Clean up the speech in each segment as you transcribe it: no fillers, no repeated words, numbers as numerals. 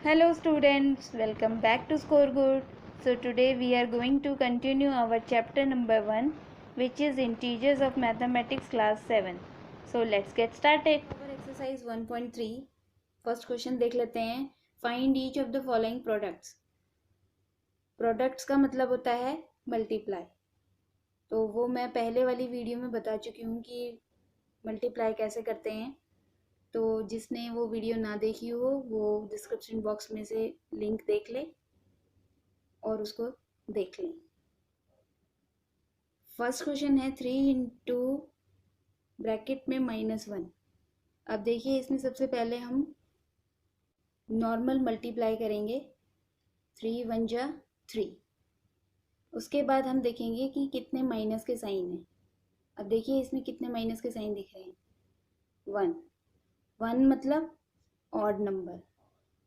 Hello students, welcome back to Score Good. So today we are going to continue our chapter number 1, which is Integers of Mathematics class 7. So let's get started. Our exercise 1.3 first question देख लेते हैं. Find each of the following products. Products का मतलब होता है multiply. तो वो मैं पहले वाली वीडियो में बता चुकी हूँ कि multiply कैसे करते हैं. तो जिसने वो वीडियो ना देखी हो वो डिस्क्रिप्शन बॉक्स में से लिंक देख ले और उसको देख लें. फर्स्ट क्वेश्चन है 3 इंटू ब्रैकेट में -1. अब देखिए इसमें सबसे पहले हम नॉर्मल मल्टीप्लाई करेंगे. 3 1 जा 3. उसके बाद हम देखेंगे कि कितने माइनस के साइन हैं. अब देखिए इसमें कितने माइनस के साइन दिख रहे हैं. 1. 1 मतलब ऑड नंबर.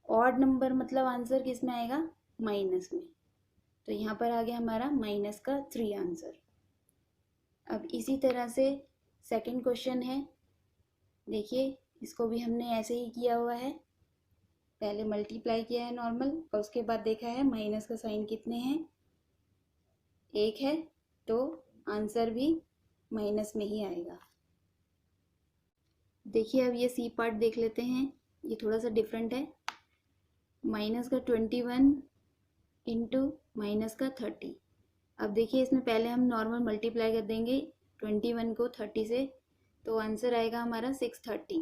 ऑड नंबर मतलब आंसर किस में आएगा? माइनस में. तो यहाँ पर आ गया हमारा माइनस का 3 आंसर. अब इसी तरह से सेकंड क्वेश्चन है. देखिए इसको भी हमने ऐसे ही किया हुआ है. पहले मल्टीप्लाई किया है नॉर्मल और उसके बाद देखा है माइनस का साइन कितने हैं. 1 है तो आंसर भी माइनस में ही आएगा. देखिए अब ये सी पार्ट देख लेते हैं. ये थोड़ा सा डिफरेंट है. माइनस का 21 इंटू माइनस का 30. अब देखिए इसमें पहले हम नॉर्मल मल्टीप्लाई कर देंगे 21 को 30 से, तो आंसर आएगा हमारा 630.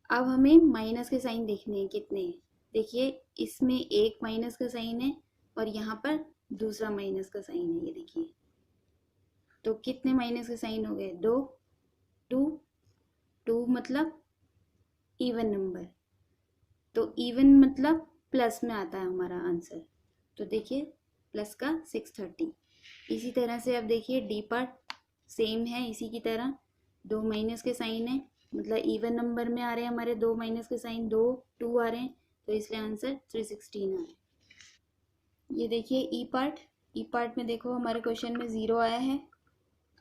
अब हमें माइनस के साइन देखने हैं कितने हैं. देखिए इसमें एक माइनस का साइन है और यहाँ पर दूसरा माइनस का साइन है. ये देखिए तो कितने माइनस के साइन हो गए? 2. 2 मतलब इवन नंबर. तो इवन मतलब प्लस में आता है हमारा आंसर. तो देखिए प्लस का 630. इसी तरह से अब देखिए डी पार्ट सेम है इसी की तरह. 2 माइनस के साइन है मतलब इवन नंबर में आ रहे हैं हमारे 2 माइनस के साइन. 2 2 आ रहे हैं तो इसलिए आंसर 316 आ रहा है. ये देखिए ई पार्ट में देखो हमारे क्वेश्चन में 0 आया है.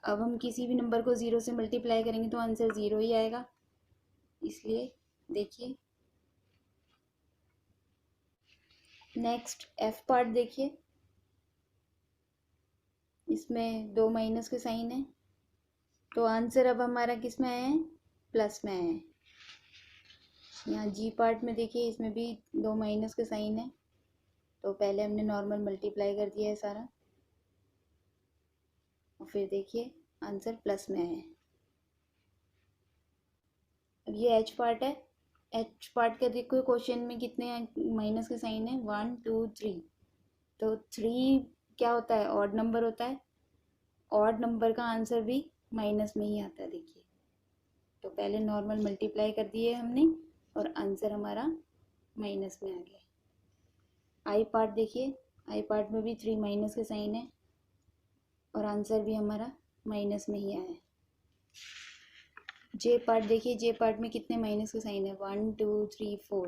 अब हम किसी भी नंबर को 0 से मल्टीप्लाई करेंगे तो आंसर 0 ही आएगा. इसलिए देखिए नेक्स्ट एफ पार्ट देखिए. इसमें 2 माइनस के साइन है तो आंसर अब हमारा किस में आया है? प्लस में आया है. यहाँ जी पार्ट में देखिए इसमें भी 2 माइनस के साइन है तो पहले हमने नॉर्मल मल्टीप्लाई कर दिया है सारा और फिर देखिए आंसर प्लस में आया है. अब ये एच पार्ट है. एच पार्ट का देखो क्वेश्चन में कितने माइनस के साइन है? 1 2 3. तो 3 क्या होता है? ऑड नंबर होता है. ऑड नंबर का आंसर भी माइनस में ही आता है. देखिए तो पहले नॉर्मल मल्टीप्लाई कर दिए हमने और आंसर हमारा माइनस में आ गया. आई पार्ट देखिए. आई पार्ट में भी 3 माइनस के साइन है और आंसर भी हमारा माइनस में ही आया है. जे पार्ट देखिए. जे पार्ट में कितने माइनस के साइन है? 1 2 3 4.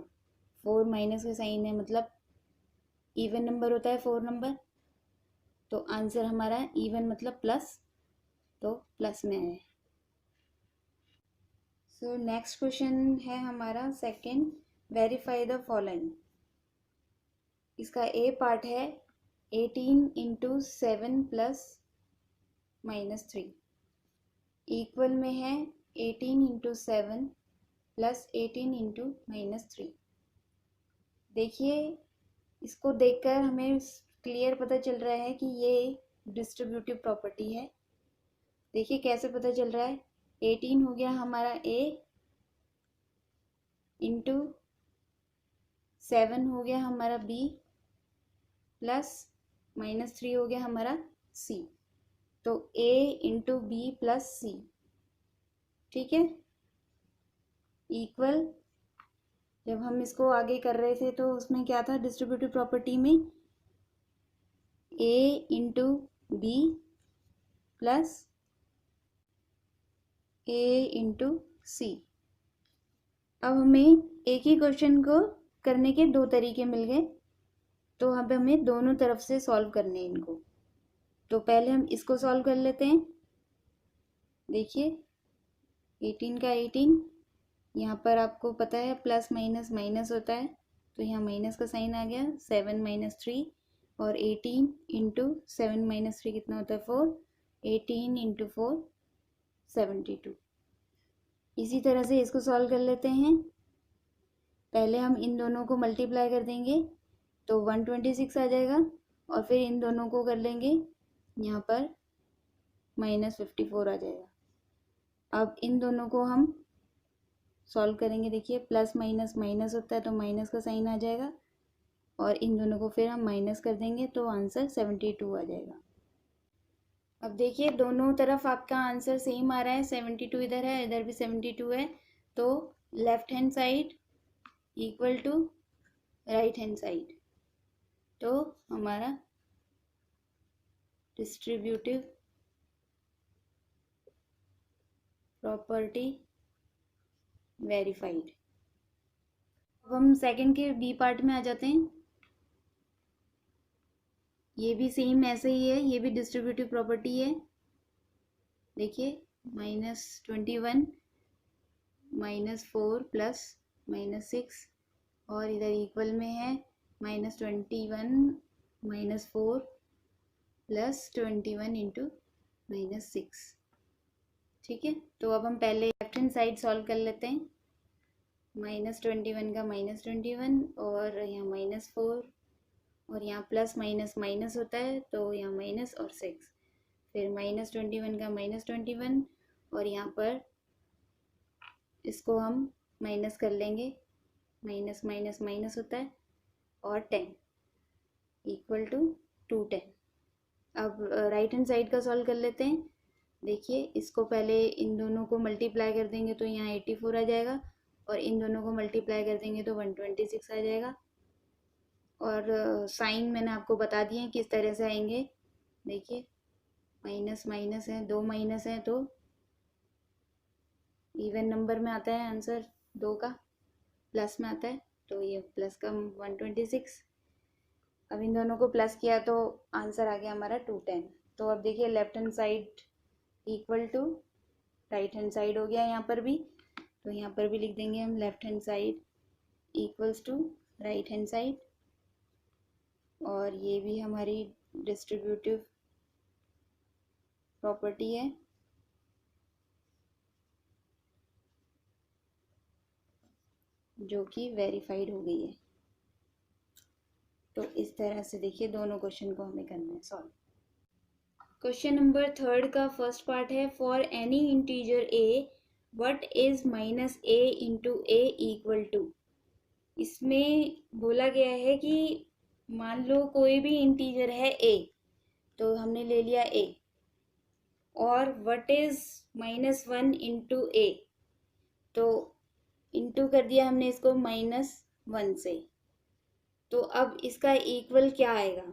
4 माइनस के साइन है मतलब इवन नंबर होता है 4 नंबर. तो आंसर हमारा इवन मतलब प्लस, तो प्लस में है. सो नेक्स्ट क्वेश्चन है हमारा सेकंड. Verify the following. इसका ए पार्ट है 18 इंटू 7 प्लस -3 इक्वल में है 18 इंटू 7 प्लस 18 इंटू -3. देखिए इसको देखकर हमें क्लियर पता चल रहा है कि ये डिस्ट्रीब्यूटिव प्रॉपर्टी है. देखिए कैसे पता चल रहा है. 18 हो गया हमारा ए इंटू 7 हो गया हमारा बी प्लस -3 हो गया हमारा सी. तो ए इंटू बी प्लस सी. ठीक है. इक्वल जब हम इसको आगे कर रहे थे तो उसमें क्या था? डिस्ट्रीब्यूटिव प्रॉपर्टी में ए into B plus A into C. अब हमें एक ही क्वेश्चन को करने के 2 तरीके मिल गए तो अब हमें दोनों तरफ से सॉल्व करने हैं इनको. तो पहले हम इसको सॉल्व कर लेते हैं. देखिए 18 का 18 यहाँ पर आपको पता है प्लस माइनस माइनस होता है तो यहाँ माइनस का साइन आ गया, 7 माइनस 3 और 18 इंटू 7 माइनस 3 कितना होता है 4, 18 इंटू 4 72। इसी तरह से इसको सॉल्व कर लेते हैं। पहले हम इन दोनों को मल्टीप्लाई कर देंगे तो 126 आ जाएगा और फिर इन दोनों को कर लेंगे यहाँ पर -54 आ जाएगा। अब इन दोनों को हम सॉल्व करेंगे, देखिए प्लस माइनस माइनस होता है तो माइनस का साइन आ जाएगा और इन दोनों को फिर हम माइनस कर देंगे तो आंसर 72 आ जाएगा। अब देखिए दोनों तरफ आपका आंसर सेम आ रहा है, 72 इधर है, इधर भी 72 है, तो left hand side equal to right hand side, तो हमारा डिस्ट्रीब्यूटिव प्रॉपर्टी वेरीफाइड। अब हम सेकंड के बी पार्ट में आ जाते हैं। ये भी सेम ऐसे ही है, ये भी डिस्ट्रीब्यूटिव प्रॉपर्टी है। देखिए -21 -4 प्लस -6 और इधर इक्वल में है -21 -4 प्लस 21 इंटू -6। ठीक है, तो अब हम पहले लेफ्ट हैंड साइड सॉल्व कर लेते हैं। -21 का -21 और यहाँ -4 और यहाँ प्लस माइनस माइनस होता है तो यहाँ माइनस और 6, फिर -21 का -21 और यहाँ पर इसको हम माइनस कर लेंगे, माइनस माइनस माइनस होता है और 10 इक्वल टू 210। अब राइट हैंड साइड का सॉल्व कर लेते हैं। देखिए इसको पहले इन दोनों को मल्टीप्लाई कर देंगे तो यहाँ 84 आ जाएगा और इन दोनों को मल्टीप्लाई कर देंगे तो 126 आ जाएगा। और साइन मैंने आपको बता दिए हैं किस तरह से आएंगे। देखिए माइनस माइनस है, दो माइनस है तो इवन नंबर में आता है आंसर, दो का प्लस में आता है तो ये प्लस का 126। अब इन दोनों को प्लस किया तो आंसर आ गया हमारा 210। तो अब देखिए left hand side equal to right hand side हो गया यहाँ पर भी, तो यहाँ पर भी लिख देंगे हम left hand side equals to right hand side और ये भी हमारी डिस्ट्रीब्यूटिव प्रॉपर्टी है। जो कि वेरीफाइड हो गई है। तो इस तरह से देखिए दोनों क्वेश्चन को हमें करना है सॉल्व। क्वेश्चन नंबर 3 का फर्स्ट पार्ट है, for any integer a what is -a into a equal to. इसमें बोला गया है कि मान लो कोई भी इंटीजर है a, तो हमने ले लिया a, और व्हाट इज -1 इंटू a, तो इंटू कर दिया हमने इसको -1 से, तो अब इसका इक्वल क्या आएगा।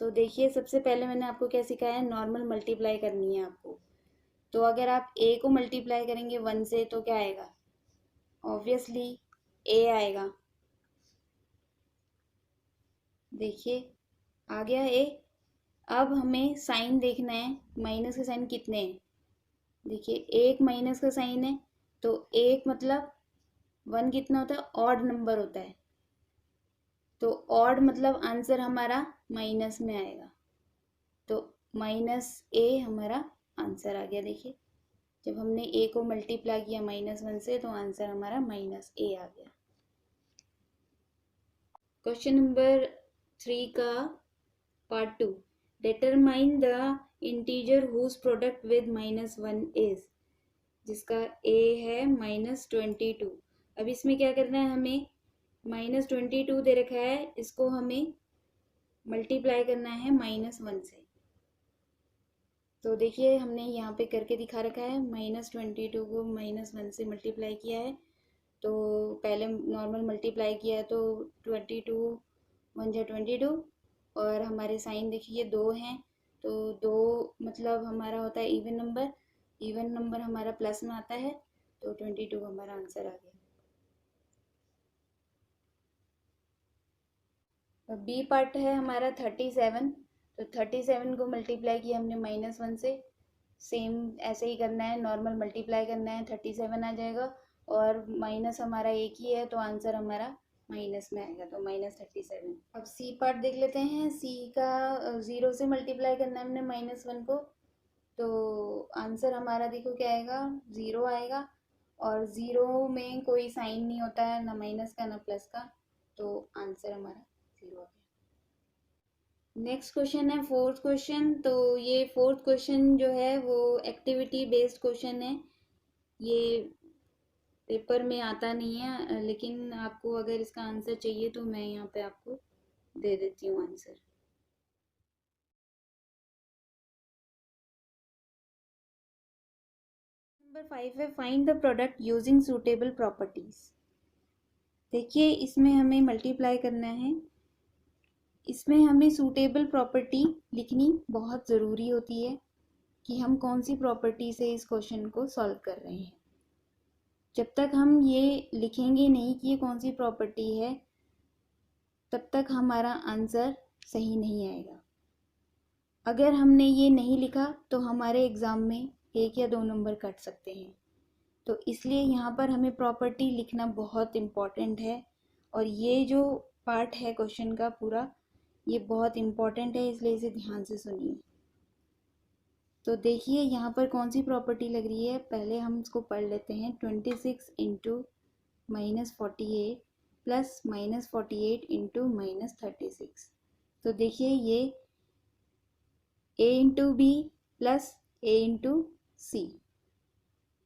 तो देखिए सबसे पहले मैंने आपको क्या सिखाया है, नॉर्मल मल्टीप्लाई करनी है आपको। तो अगर आप a को मल्टीप्लाई करेंगे 1 से तो क्या आएगा, ऑब्वियसली a आएगा। देखिए आ गया a। अब हमें साइन देखना है, माइनस के साइन कितने हैं। देखिए एक माइनस का साइन है तो एक मतलब 1 कितना होता है, ऑड नंबर होता है, तो ऑड मतलब आंसर हमारा माइनस में आएगा, तो -a हमारा आंसर आ गया। देखिए जब हमने a को मल्टीप्लाई किया -1 से तो आंसर हमारा -a आ गया। क्वेश्चन नंबर 3 का part 2, determine the integer whose product with -1 is, जिसका a है -22। अब इसमें क्या करना है, हमें -22 दे रखा है, इसको हमें मल्टीप्लाई करना है -1 से। तो देखिए हमने यहाँ पे करके दिखा रखा है, -22 को -1 से मल्टीप्लाई किया है, तो पहले नॉर्मल मल्टीप्लाई किया है तो 22 1 जा 22 और हमारे साइन देखिए 2 हैं, तो 2 मतलब हमारा होता है इवन नंबर, इवन नंबर हमारा प्लस में आता है, तो 22 हमारा आंसर आ गया। बी पार्ट है हमारा 37, तो 37 को मल्टीप्लाई किया हमने -1 से, सेम ऐसे ही करना है, नॉर्मल मल्टीप्लाई करना है, 37 आ जाएगा और माइनस हमारा एक ही है तो आंसर हमारा माइनस में आएगा तो -37। अब सी पार्ट देख लेते हैं। सी का 0 से मल्टीप्लाई करना है हमने -1 को, तो आंसर हमारा देखो क्या आएगा, 0 आएगा। और 0 में कोई साइन नहीं होता है, ना माइनस का ना प्लस का, तो आंसर हमारा 0 आ गया। नेक्स्ट क्वेश्चन है फोर्थ क्वेश्चन। तो ये फोर्थ क्वेश्चन जो है वो एक्टिविटी बेस्ड क्वेश्चन है। ये पेपर में आता नहीं है, लेकिन आपको अगर इसका आंसर चाहिए तो मैं यहाँ पे आपको दे देती हूँ आंसर। नंबर 5 है find the product using suitable properties. देखिए इसमें हमें मल्टीप्लाई करना है। इसमें हमें सूटेबल प्रॉपर्टी लिखनी बहुत ज़रूरी होती है कि हम कौन सी प्रॉपर्टी से इस क्वेश्चन को सॉल्व कर रहे हैं। जब तक हम ये लिखेंगे नहीं कि ये कौन सी प्रॉपर्टी है, तब तक हमारा आंसर सही नहीं आएगा। अगर हमने ये नहीं लिखा तो हमारे एग्ज़ाम में 1 या 2 नंबर कट सकते हैं। तो इसलिए यहाँ पर हमें प्रॉपर्टी लिखना बहुत इम्पॉर्टेंट है। और ये जो पार्ट है क्वेश्चन का पूरा, ये बहुत इम्पॉर्टेंट है, इसलिए इसे ध्यान से सुनिए। तो देखिए यहाँ पर कौन सी प्रॉपर्टी लग रही है, पहले हम इसको पढ़ लेते हैं। 26 इंटू -48 प्लस -48 इंटू -36। तो देखिए ये a into B plus a into C.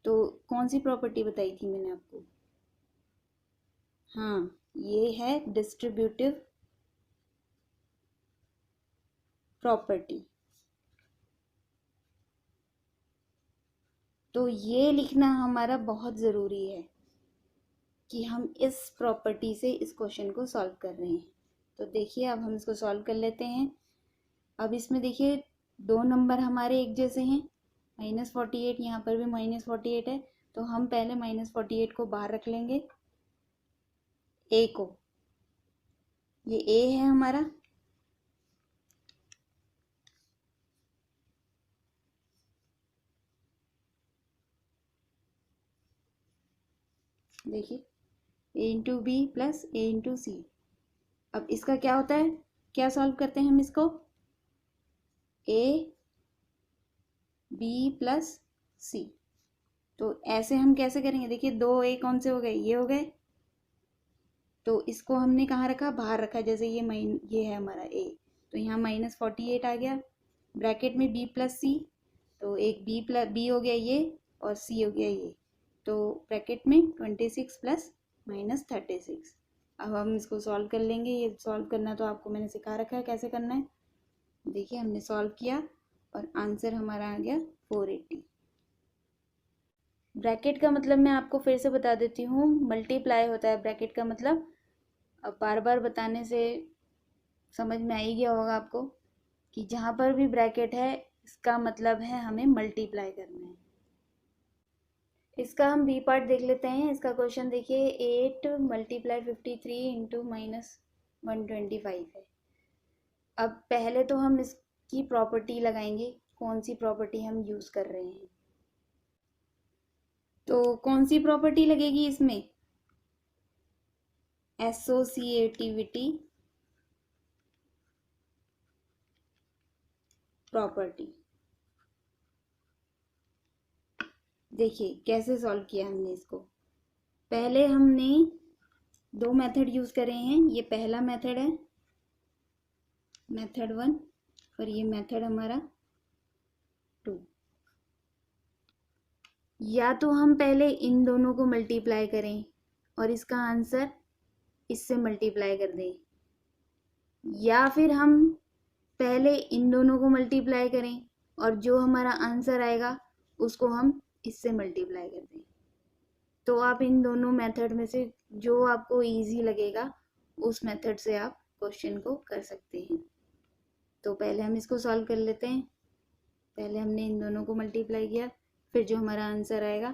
तो कौन सी प्रॉपर्टी बताई थी मैंने आपको? हाँ, ये है डिस्ट्रीब्यूटिव प्रॉपर्टी। तो ये लिखना हमारा बहुत ज़रूरी है कि हम इस प्रॉपर्टी से इस क्वेश्चन को सॉल्व कर रहे हैं। तो देखिए अब हम इसको सॉल्व कर लेते हैं। अब इसमें देखिए 2 नंबर हमारे एक जैसे हैं, -48, यहाँ पर भी -48 है, तो हम पहले -48 को बाहर रख लेंगे, a को। ये a है हमारा, देखिए a into B plus a into C. अब इसका क्या होता है, क्या सॉल्व करते हैं हम इसको, a b प्लस सी। तो ऐसे हम कैसे करेंगे, देखिए 2 a कौन से हो गए, ये हो गए। तो इसको हमने कहाँ रखा, बाहर रखा, जैसे ये है हमारा a, तो यहाँ -48 आ गया। ब्रैकेट में b प्लस सी, तो एक b हो गया ये, और c हो गया ये। तो ब्रैकेट में 26 प्लस -36। अब हम इसको सॉल्व कर लेंगे। ये सॉल्व करना तो आपको मैंने सिखा रखा है कैसे करना है। देखिए हमने सॉल्व किया और आंसर हमारा आ गया 480। ब्रैकेट का मतलब मैं आपको फिर से बता देती हूँ, मल्टीप्लाई होता है ब्रैकेट का मतलब। अब बार बार बताने से समझ में आ ही गया होगा आपको कि जहाँ पर भी ब्रैकेट है इसका मतलब है हमें मल्टीप्लाई करना है। इसका हम बी पार्ट देख लेते हैं। इसका क्वेश्चन देखिए 8 मल्टीप्लाई 53 इंटू -125 है। अब पहले तो हम इसकी प्रॉपर्टी लगाएंगे, कौन सी प्रॉपर्टी हम यूज़ कर रहे हैं। तो कौन सी प्रॉपर्टी लगेगी इसमें, एसोसिएटिविटी प्रॉपर्टी। देखिए कैसे सॉल्व किया हमने इसको। पहले हमने 2 मेथड यूज़ करे हैं। ये पहला मेथड है, मेथड 1, और ये मेथड हमारा 2। या तो हम पहले इन दोनों को मल्टीप्लाई करें और इसका आंसर इससे मल्टीप्लाई कर दें, या फिर हम पहले इन दोनों को मल्टीप्लाई करें और जो हमारा आंसर आएगा उसको हम इससे मल्टीप्लाई कर दें। तो आप इन दोनों मेथड में से जो आपको इजी लगेगा उस मेथड से आप क्वेश्चन को कर सकते हैं। तो पहले हम इसको सॉल्व कर लेते हैं। पहले हमने इन दोनों को मल्टीप्लाई किया, फिर जो हमारा आंसर आएगा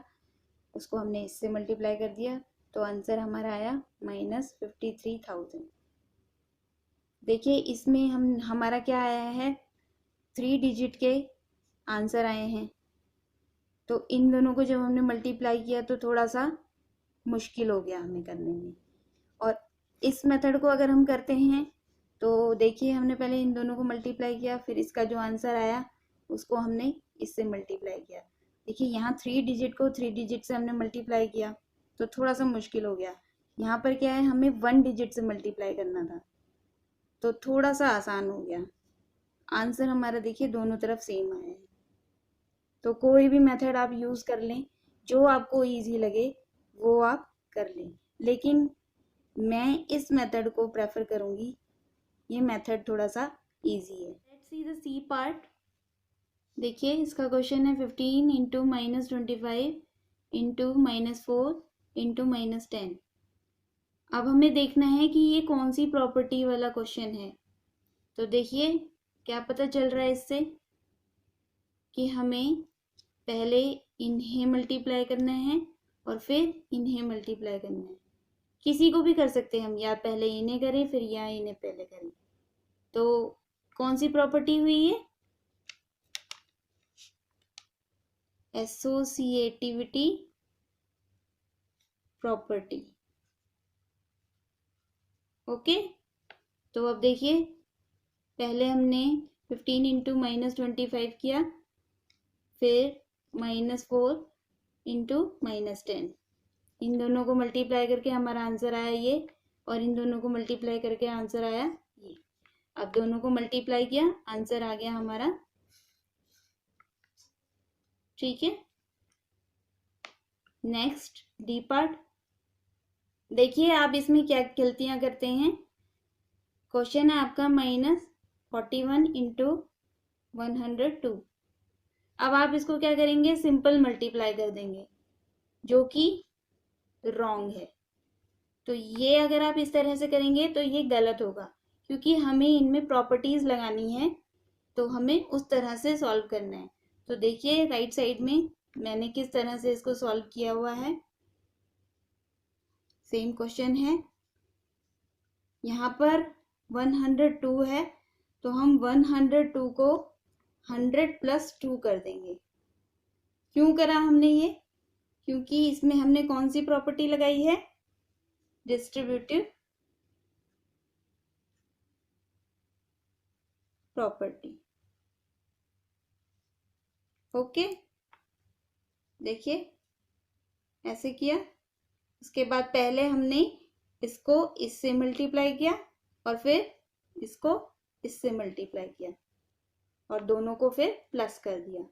उसको हमने इससे मल्टीप्लाई कर दिया, तो आंसर हमारा आया -53,000। देखिए इसमें हमारा क्या आया है, 3 डिजिट के आंसर आए हैं। तो इन दोनों को जब हमने मल्टीप्लाई किया तो थोड़ा सा मुश्किल हो गया हमें करने में। और इस मेथड को अगर हम करते हैं तो देखिए हमने पहले इन दोनों को मल्टीप्लाई किया, फिर इसका जो आंसर आया उसको हमने इससे मल्टीप्लाई किया। देखिए यहाँ 3 डिजिट को 3 डिजिट से हमने मल्टीप्लाई किया तो थोड़ा सा मुश्किल हो गया। यहाँ पर क्या है, हमें 1 डिजिट से मल्टीप्लाई करना था तो थोड़ा सा आसान हो गया। आंसर हमारा देखिए दोनों तरफ सेम आया है। तो कोई भी मेथड आप यूज़ कर लें, जो आपको इजी लगे वो आप कर लें, लेकिन मैं इस मेथड को प्रेफर करूँगी। ये मेथड थोड़ा सा इजी है। Let's see the C part. देखिए इसका क्वेश्चन है 15 इंटू -25 इंटू -4 इंटू -10। अब हमें देखना है कि ये कौन सी प्रॉपर्टी वाला क्वेश्चन है। तो देखिए क्या पता चल रहा है इससे कि हमें पहले इन्हें मल्टीप्लाई करना है और फिर इन्हें मल्टीप्लाई करना है। किसी को भी कर सकते हैं हम, या पहले इन्हें करें फिर या इन्हें पहले करें। तो कौन सी प्रॉपर्टी हुई है, एसोसिएटिविटी प्रॉपर्टी। ओके, तो अब देखिए पहले हमने 15 इंटू -25 किया, फिर -4 इंटू -10, इन दोनों को मल्टीप्लाई करके हमारा आंसर आया ये, और इन दोनों को मल्टीप्लाई करके आंसर आया ये। अब दोनों को मल्टीप्लाई किया, आंसर आ गया हमारा, ठीक है। Next D part. देखिए आप इसमें क्या गलतियां करते हैं। क्वेश्चन है आपका -41 इंटू 102। अब आप इसको क्या करेंगे, सिंपल मल्टीप्लाई कर देंगे, जो कि रॉन्ग है। तो ये अगर आप इस तरह से करेंगे तो ये गलत होगा, क्योंकि हमें इनमें प्रॉपर्टीज लगानी है, तो हमें उस तरह से सॉल्व करना है। तो देखिए राइट साइड में मैंने किस तरह से इसको सॉल्व किया हुआ है। सेम क्वेश्चन है, यहाँ पर 102 है तो हम 102 को 100 + 2 कर देंगे। क्यों करा हमने ये, क्योंकि इसमें हमने कौन सी प्रॉपर्टी लगाई है, डिस्ट्रीब्यूटिव प्रॉपर्टी। ओके, देखिए ऐसे किया, उसके बाद पहले हमने इसको इससे मल्टीप्लाई किया और फिर इसको इससे मल्टीप्लाई किया और दोनों को फिर प्लस कर दिया।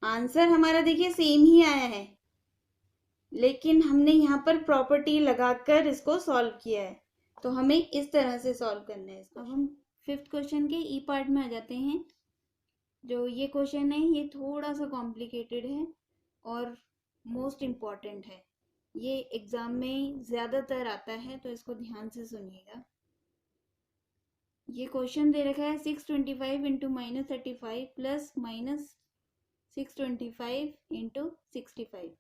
आंसर हमारा देखिए सेम ही आया है, लेकिन हमने यहाँ पर प्रॉपर्टी लगाकर इसको सॉल्व किया है। तो हमें इस तरह से सॉल्व करना है। अब हम 5th क्वेश्चन के ई पार्ट में आ जाते हैं। जो ये क्वेश्चन है ये थोड़ा सा कॉम्प्लिकेटेड है और मोस्ट इम्पॉर्टेंट है। ये एग्जाम में ज़्यादातर आता है, तो इसको ध्यान से सुनिएगा। ये क्वेश्चन दे रखा है 625 इंटू -35 प्लस -625 इंटू 65।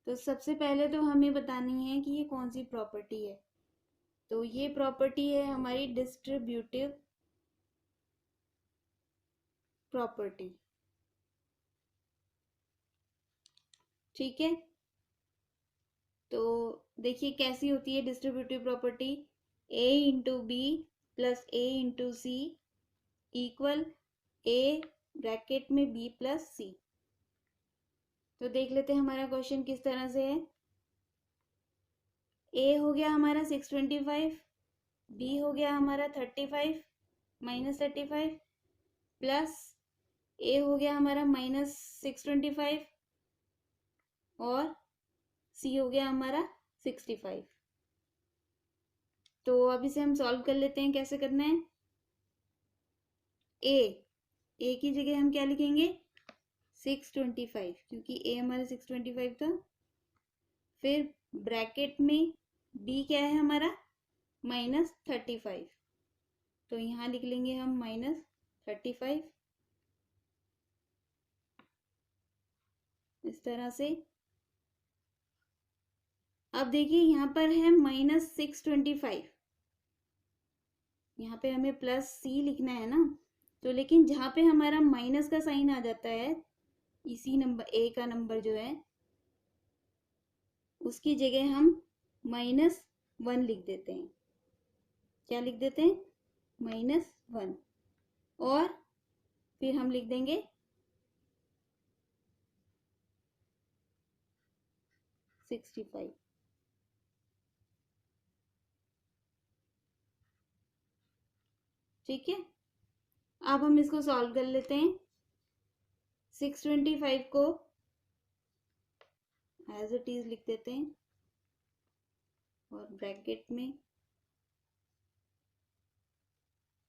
तो सबसे पहले तो हमें बतानी है कि ये कौन सी प्रॉपर्टी है। तो ये प्रॉपर्टी है हमारी डिस्ट्रीब्यूटिव प्रॉपर्टी, ठीक है। तो देखिए कैसी होती है distributive property, a into B plus a into C equal a bracket में b प्लस सी। तो देख लेते हैं हमारा क्वेश्चन किस तरह से है। a हो गया हमारा 625, b हो गया हमारा 35 -35 प्लस a हो गया हमारा -625 और c हो गया हमारा 65। तो अब इसे हम सॉल्व कर लेते हैं। कैसे करना है, a की जगह हम क्या लिखेंगे 625, क्योंकि a हमारा 625 था। फिर ब्रैकेट में b क्या है हमारा -35, तो यहाँ लिख लेंगे हम -35 इस तरह से। अब देखिए यहाँ पर है -625, यहाँ पे हमें प्लस सी लिखना है ना, तो लेकिन जहाँ पे हमारा माइनस का साइन आ जाता है, इसी नंबर a का नंबर जो है उसकी जगह हम 1 लिख देते हैं। क्या लिख देते हैं? -1। और फिर हम लिख देंगे 65। ठीक है, अब हम इसको सॉल्व कर लेते हैं। 625 को एज इट इज लिख देते हैं और ब्रैकेट में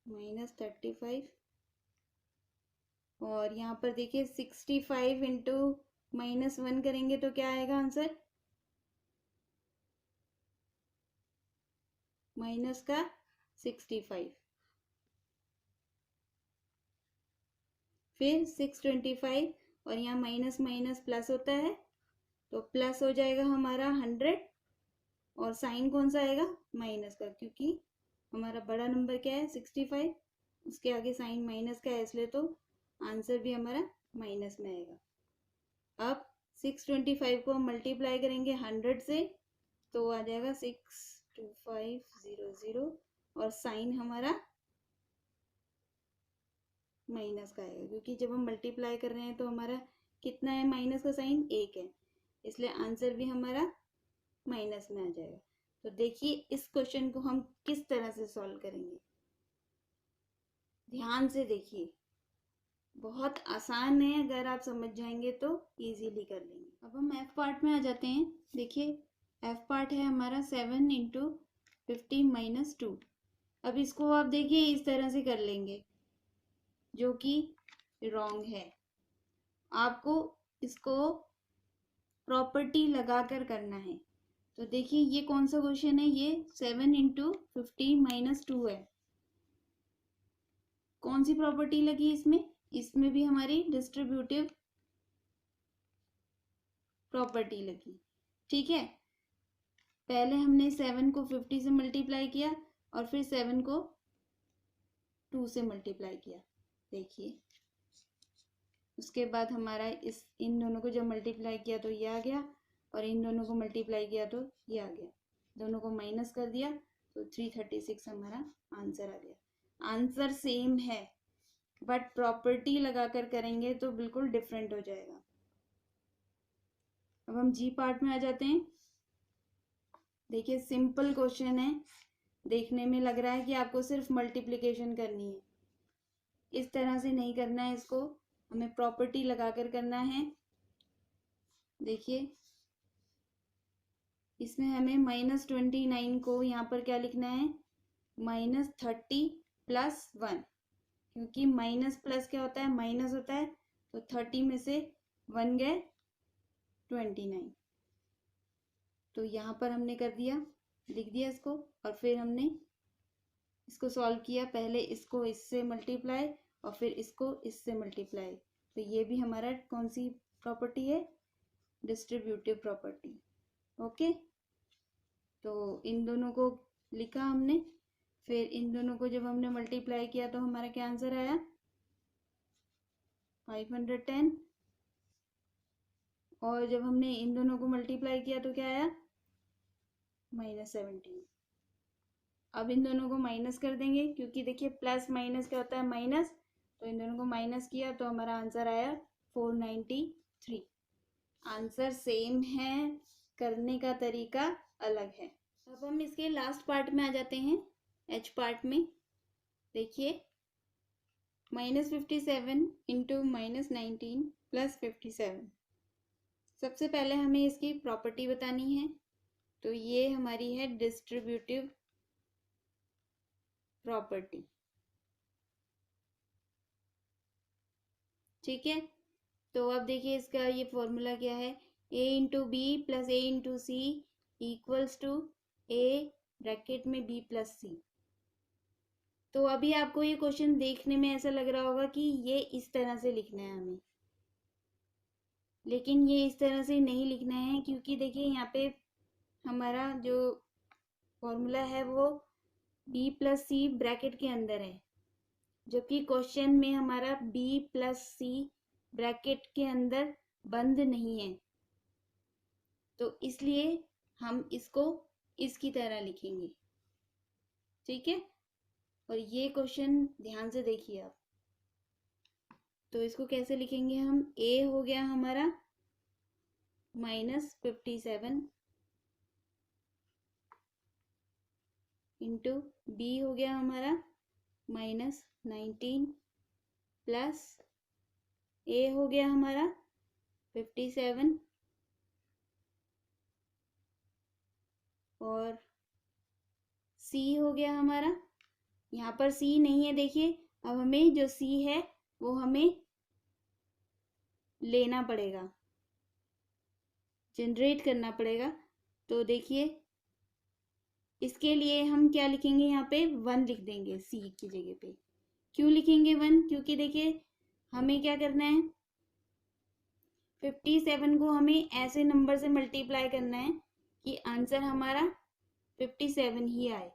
-35, और यहाँ पर देखिए 65 इंटू -1 करेंगे तो क्या आएगा आंसर? माइनस का 65। फिर 625 और यहाँ माइनस माइनस प्लस होता है तो प्लस हो जाएगा हमारा 100, और साइन कौन सा आएगा? माइनस का, क्योंकि हमारा बड़ा नंबर क्या है? 65, उसके आगे साइन माइनस का है, इसलिए तो आंसर भी हमारा माइनस में आएगा। अब 625 को हम मल्टीप्लाई करेंगे 100 से तो आ जाएगा 62500, और साइन हमारा माइनस का आएगा, क्योंकि जब हम मल्टीप्लाई कर रहे हैं तो हमारा कितना है? माइनस का साइन 1 है, इसलिए आंसर भी हमारा माइनस में आ जाएगा। तो देखिए इस क्वेश्चन को हम किस तरह से सॉल्व करेंगे, ध्यान से देखिए, बहुत आसान है, अगर आप समझ जाएंगे तो इजीली कर लेंगे। अब हम एफ पार्ट में आ जाते हैं। देखिए एफ पार्ट है हमारा 7 इंटू 50 - 2। अब इसको आप देखिए इस तरह से कर लेंगे, जो कि रॉन्ग है। आपको इसको प्रॉपर्टी लगाकर करना है। तो देखिए ये कौन सा क्वेश्चन है? ये 7 इंटू 50 - 2 है। कौन सी प्रॉपर्टी लगी इसमें? इसमें भी हमारी डिस्ट्रीब्यूटिव प्रॉपर्टी लगी। ठीक है, पहले हमने 7 को 50 से मल्टीप्लाई किया और फिर 7 को 2 से मल्टीप्लाई किया। देखिए उसके बाद हमारा इन दोनों को जब मल्टीप्लाई किया तो ये आ गया, और इन दोनों को मल्टीप्लाई किया तो ये आ गया। दोनों को माइनस कर दिया तो 336 हमारा आंसर आ गया। आंसर सेम है, बट प्रॉपर्टी लगाकर करेंगे तो बिल्कुल डिफरेंट हो जाएगा। अब हम जी पार्ट में आ जाते हैं। देखिए सिंपल क्वेश्चन है, देखने में लग रहा है कि आपको सिर्फ मल्टीप्लिकेशन करनी है, इस तरह से नहीं करना है, इसको हमें प्रॉपर्टी लगाकर करना है। देखिए इसमें हमें -29 को यहाँ पर क्या लिखना है? -30 + 1, क्योंकि माइनस प्लस क्या होता है? माइनस होता है, तो 30 में से 1 गए 29। तो यहाँ पर हमने कर दिया, लिख दिया इसको, और फिर हमने इसको सॉल्व किया। पहले इसको इससे मल्टीप्लाई और फिर इसको इससे मल्टीप्लाई, तो ये भी हमारा कौन सी प्रॉपर्टी है? Distributive property. ओके, तो इन दोनों को लिखा हमने, फिर इन दोनों को जब हमने मल्टीप्लाई किया तो हमारा क्या आंसर आया? 510, और जब हमने इन दोनों को मल्टीप्लाई किया तो क्या आया? -17। अब इन दोनों को माइनस कर देंगे, क्योंकि देखिए प्लस माइनस क्या होता है? माइनस, तो इन दोनों को माइनस किया तो हमारा आंसर आया 493। आंसर सेम है, करने का तरीका अलग है। अब हम इसके लास्ट पार्ट में आ जाते हैं, एच पार्ट में। देखिए -57 इंटू -19 + 57। सबसे पहले हमें इसकी प्रॉपर्टी बतानी है, तो ये हमारी है डिस्ट्रीब्यूटिव प्रॉपर्टी। ठीक है, तो अब देखिए इसका ये फॉर्मूला क्या है? a into B plus A into C equals to a bracket में b + c। तो अभी आपको ये क्वेश्चन देखने में ऐसा लग रहा होगा कि ये इस तरह से लिखना है हमें, लेकिन ये इस तरह से नहीं लिखना है, क्योंकि देखिए यहाँ पे हमारा जो फॉर्मूला है वो b + c ब्रैकेट के अंदर है, जबकि क्वेश्चन में हमारा b + c ब्रैकेट के अंदर बंद नहीं है। तो इसलिए हम इसको इसकी तरह लिखेंगे, ठीक है। और ये क्वेश्चन ध्यान से देखिए आप। तो इसको कैसे लिखेंगे हम, a हो गया हमारा -57 इंटू b हो गया हमारा -19 प्लस a हो गया हमारा 57 और c हो गया हमारा, यहाँ पर c नहीं है देखिए। अब हमें जो c है वो हमें लेना पड़ेगा, जनरेट करना पड़ेगा। तो देखिए इसके लिए हम क्या लिखेंगे, यहाँ पे 1 लिख देंगे c की जगह पे। क्यों लिखेंगे 1, क्योंकि देखिए हमें क्या करना है, 57 को हमें ऐसे नंबर से मल्टीप्लाई करना है कि आंसर हमारा 57 ही आए।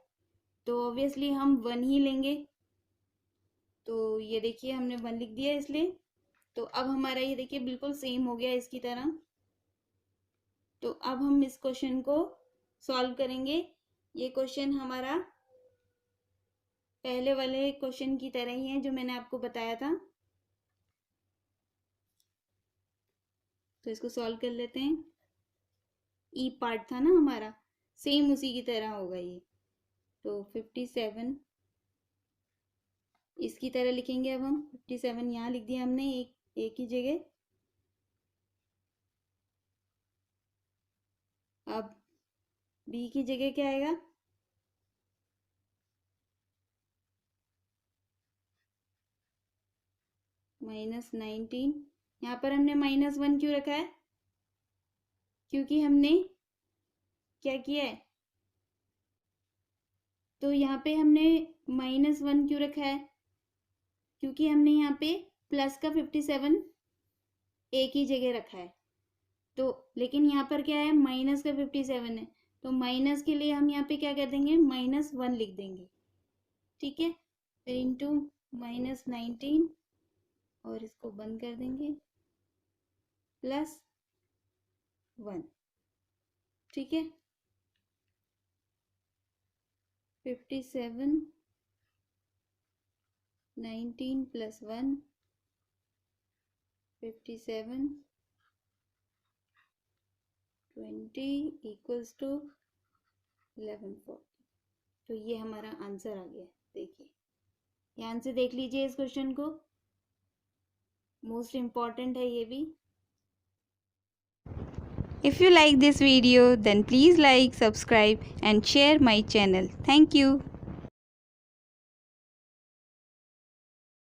तो ऑब्वियसली हम 1 ही लेंगे। तो ये देखिए हमने 1 लिख दिया इसलिए। तो अब हमारा ये देखिए बिल्कुल सेम हो गया इसकी तरह। तो अब हम इस क्वेश्चन को सॉल्व करेंगे। ये क्वेश्चन हमारा पहले वाले क्वेश्चन की तरह ही है जो मैंने आपको बताया था। तो इसको सॉल्व कर लेते हैं। ई पार्ट था ना हमारा, सेम उसी की तरह होगा ये। तो 57 इसकी तरह लिखेंगे। अब हम 57 यहाँ लिख दिया हमने एक ही जगह। अब b की जगह क्या आएगा, -19। यहाँ पर हमने -1 क्यों रखा है, क्योंकि हमने क्या किया है, तो यहाँ पे हमने -1 क्यों रखा है, क्योंकि हमने यहाँ पे प्लस का 57 एक ही जगह रखा है। तो लेकिन यहाँ पर क्या है, माइनस का 57 है। तो माइनस के लिए हम यहाँ पे क्या कर देंगे, -1 लिख देंगे, ठीक है। फिर इंटू -19 और इसको बंद कर देंगे, +1, ठीक है। 57 19 + 1 57 20 = 1140। तो ये हमारा आंसर आ गया। देखिए ध्यान से देख लीजिए इस क्वेश्चन को, मोस्ट इम्पॉर्टेंट है ये भी। If you like this video, then please like, subscribe and share my channel. Thank you.